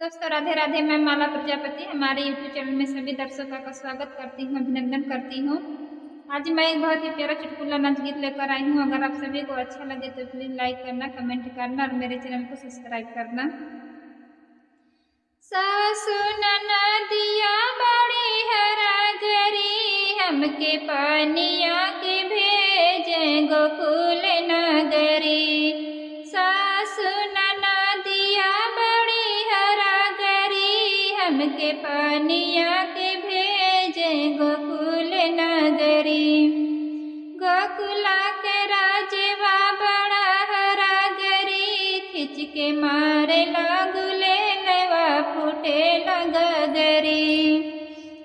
दोस्तों राधे राधे। मैं माला प्रजापति हमारे यूट्यूब चैनल में सभी दर्शकों का स्वागत करती हूँ, अभिनंदन करती हूँ। आज मैं एक बहुत ही प्यारा चुटकुला नाच गीत लेकर आई हूँ। अगर आप सभी को अच्छा लगे तो प्लीज लाइक करना, कमेंट करना और मेरे चैनल को सब्सक्राइब करना। सासु ननदिया बड़ी हरागरी, हमके पानिया के भेजे गोकुल नगरी। सासु ननदिया बड़ी हरागरी, हमके पानिया के भेजे गोकुल नगरी। गोकुला के राजवा बड़ा हरागरी, खिंच के मारे लागुले फूटे लगरी।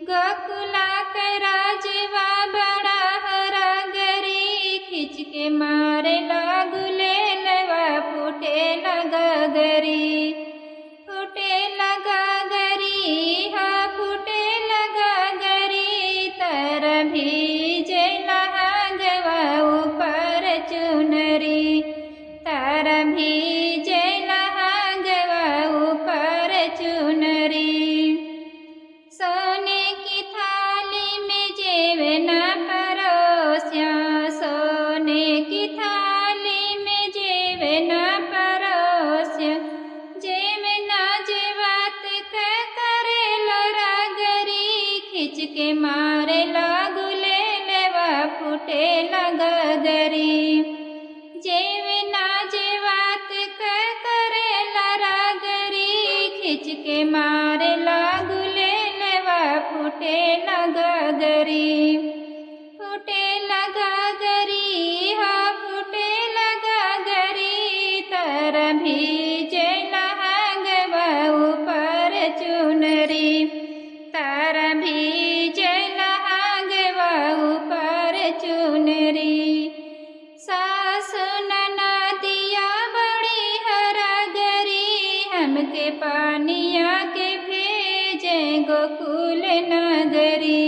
गोकुला के राजवा बड़ा हरागरी, खिंच के मारे लागुले लवा फूटे लगरी। फूटे लगरी, हाँ फूटे लगरी, तर भीजे लहंगवा ऊपर चुनरी। तर भीजे चुनरी। सोने की थाली में जेवना परोसिया, सोने की थाली में जेवना परोसिया। जेवना जेवात करे लरागरी, खिंच के मारे लागुले लेवा फूटे लगरी। जेवना जेवात करे लरागरी, खिंच के मारे लागुले लेवा फूटे लगरी। फूटे लगरी, हाँ फूटे लगरी, तर भीजे लहंगवा ऊपर चुनरी। तर भीजे लहंगवा ऊपर चुनरी। सासु ननदिया बड़ी हरागरी, हमके पानिया के भेजे गोकुल नगरी।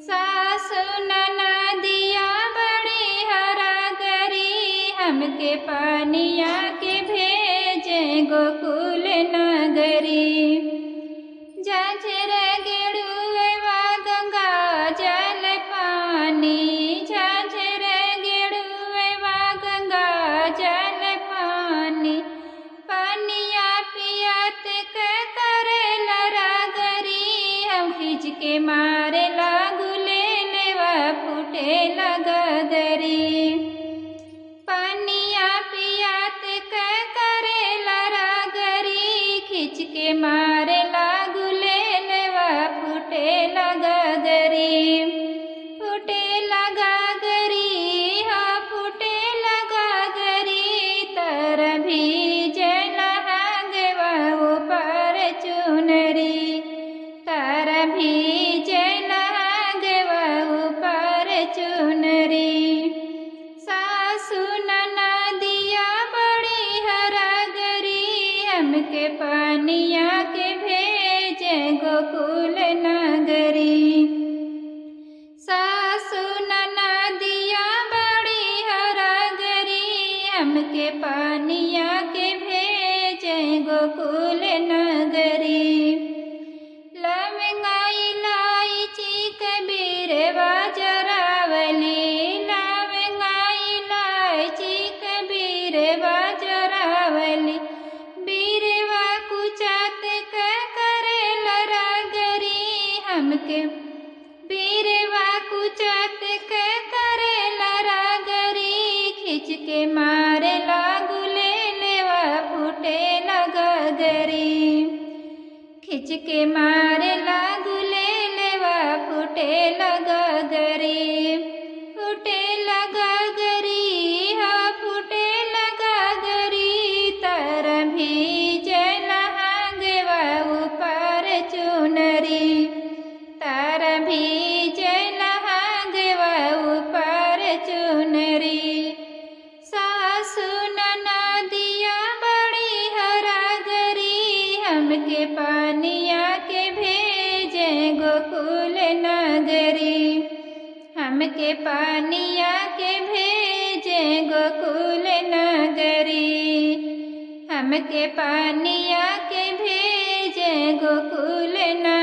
सासु ननदिया बड़ी हरागरी, हमके पानिया के भेजे गोकुल नगरी। झांझर गेड़ुआ गंगा जल पानी, झांझर गेड़ुआ गंगा जल पानी। पानिया पियात करे लरागरी, हम खिंच के मारे लागुले लेवा फूटे लगरी। पानिया पियात करे लरागरी, खिंच के मारे लागुले लेवा फूटे लगरी। फूटे लगरी, हाँ फूटे लगरी, तर भीजे लहंगवा ऊपर चुनरी। तर भीजे लहंगवा ऊपर चुनरी। सासु ननदिया बड़ी हरागरी, हमके पानिया के भेजे गोकुल नगरी। सासु ननदिया बड़ी हरागरी, हमके पानिया के भेजे गोकुल नगरी। लवंगा इलायची कबीरवा जरावली, लवंगा इलायची कबीरवा जरावली। बीरवा कुचात करे लरागरी, हमके बीरवा कुचात करे लरागरी, खिंच के मारे लागुले लेवा फूटे लगरी। खिंच के मारे लागुले लेवा फूटे लगरी। फूटे लगरी, हाँ फूटे लगरी, तर भीजे लहंगवा ऊपर चुनरी। तर भीजे लहंगवा ऊपर चुनरी। सासु ननदिया बड़ी हरागरी, हमके पानिया के भेजे गोकुल नगरी। हमके पानिया के भेजे गोकुल नगरी। हमके पानिया के भेज में ना